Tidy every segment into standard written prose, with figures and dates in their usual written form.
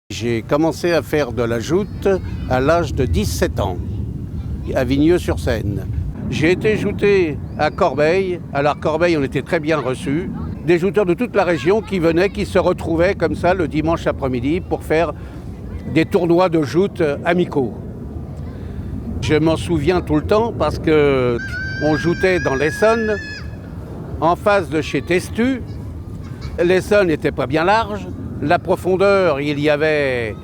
J'ai commencé à faire de la joute à l'âge de 17 ans, à Vigneux-sur-Seine. J'ai été jouté à Corbeil. Alors Corbeil, on était très bien reçus. Des jouteurs de toute la région qui venaient, qui se retrouvaient comme ça le dimanche après-midi pour faire des tournois de joute amicaux. Je m'en souviens tout le temps parce qu'on joutait dans l'Essonne, en face de chez Testu. L'Essonne n'était pas bien large. La profondeur, il y avait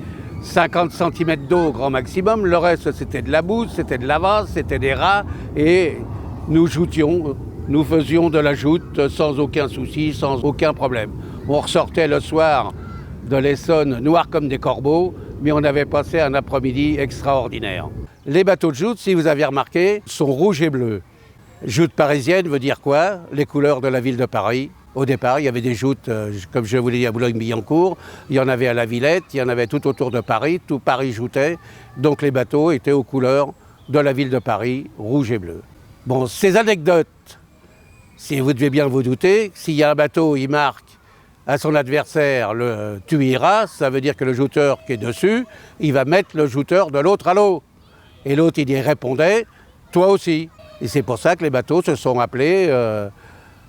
50 cm d'eau au grand maximum. Le reste, c'était de la boue, c'était de la vase, c'était des rats. Et nous joutions, nous faisions de la joute sans aucun souci, sans aucun problème. On ressortait le soir de l'Essonne noirs comme des corbeaux, mais on avait passé un après-midi extraordinaire. Les bateaux de joute, si vous avez remarqué, sont rouges et bleus. Joute parisienne veut dire quoi? Les couleurs de la ville de Paris. Au départ, il y avait des joutes, comme je vous l'ai dit, à Boulogne-Billancourt. Il y en avait à la Villette, il y en avait tout autour de Paris. Tout Paris joutait. Donc les bateaux étaient aux couleurs de la ville de Paris, rouge et bleu. Bon, ces anecdotes, si vous devez bien vous douter, s'il y a un bateau, il marque à son adversaire le « tu iras », ça veut dire que le jouteur qui est dessus, il va mettre le jouteur de l'autre à l'eau. Et l'autre, il y répondait « toi aussi ». Et c'est pour ça que les bateaux se sont appelés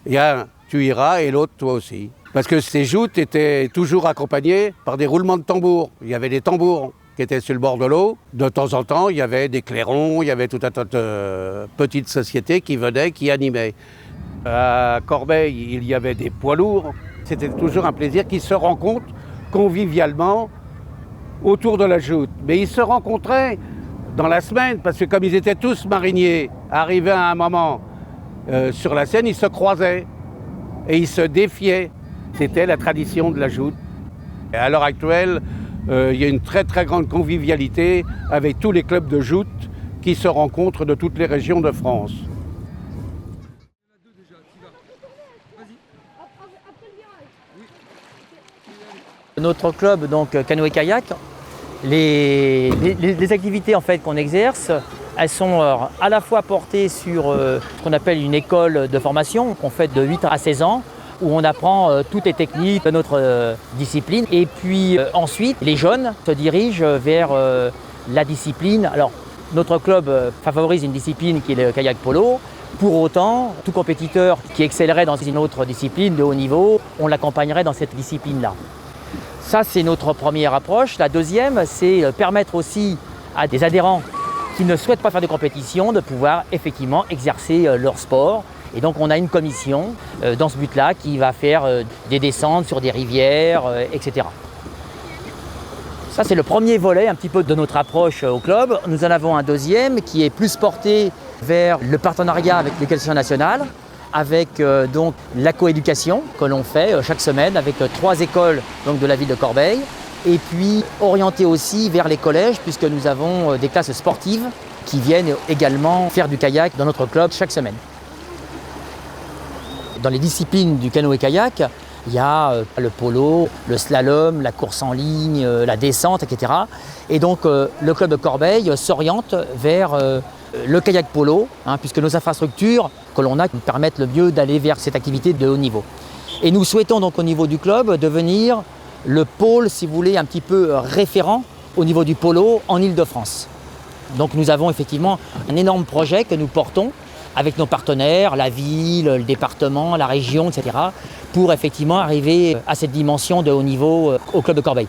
il y a un tu iras et l'autre toi aussi. Parce que ces joutes étaient toujours accompagnées par des roulements de tambour. Il y avait des tambours qui étaient sur le bord de l'eau. De temps en temps, il y avait des clairons, il y avait tout un tas de petites sociétés qui venaient, qui animaient. À Corbeil, il y avait des poids lourds. C'était toujours un plaisir qu'ils se rencontrent convivialement autour de la joute. Mais ils se rencontraient dans la semaine, parce que comme ils étaient tous mariniers, arrivés à un moment sur la Seine, ils se croisaient. Et ils se défiaient. C'était la tradition de la joute. Et à l'heure actuelle, il y a une très très grande convivialité avec tous les clubs de joute qui se rencontrent de toutes les régions de France. Notre club, donc canoë-kayak, les activités en fait, qu'on exerce, elles sont à la fois portées sur ce qu'on appelle une école de formation qu'on fait de 8 à 16 ans, où on apprend toutes les techniques de notre discipline. Et puis ensuite, les jeunes se dirigent vers la discipline. Alors, notre club favorise une discipline qui est le kayak polo. Pour autant, tout compétiteur qui excellerait dans une autre discipline de haut niveau, on l'accompagnerait dans cette discipline-là. Ça, c'est notre première approche. La deuxième, c'est permettre aussi à des adhérents qui ne souhaitent pas faire de compétition de pouvoir effectivement exercer leur sport. Et donc on a une commission dans ce but-là qui va faire des descentes sur des rivières, etc. Ça, c'est le premier volet un petit peu de notre approche au club. Nous en avons un deuxième qui est plus porté vers le partenariat avec l'éducation nationale, avec donc la coéducation que l'on fait chaque semaine avec 3 écoles donc, de la ville de Corbeil. Et puis orienté aussi vers les collèges, puisque nous avons des classes sportives qui viennent également faire du kayak dans notre club chaque semaine. Dans les disciplines du canoë-kayak, il y a le polo, le slalom, la course en ligne, la descente, etc. Et donc le club de Corbeil s'oriente vers le kayak polo, puisque nos infrastructures que l'on a nous permettent le mieux d'aller vers cette activité de haut niveau. Et nous souhaitons donc au niveau du club devenir le pôle, si vous voulez, un petit peu référent au niveau du polo en Île-de-France. Donc nous avons effectivement un énorme projet que nous portons avec nos partenaires, la ville, le département, la région, etc. pour effectivement arriver à cette dimension de haut niveau au club de Corbeil.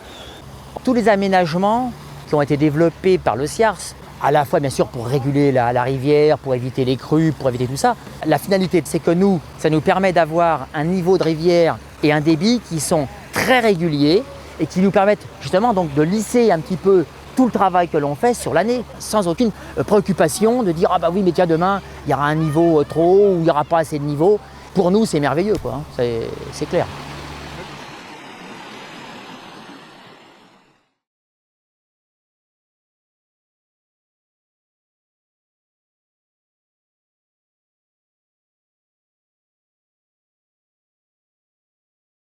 Tous les aménagements qui ont été développés par le CIARS, à la fois bien sûr pour réguler la rivière, pour éviter les crues, pour éviter tout ça, la finalité c'est que ça nous permet d'avoir un niveau de rivière et un débit qui sont très réguliers et qui nous permettent justement donc de lisser un petit peu tout le travail que l'on fait sur l'année, sans aucune préoccupation de dire « ah bah oui mais tiens demain il y aura un niveau trop haut ou il n'y aura pas assez de niveau ». Pour nous c'est merveilleux quoi, c'est clair.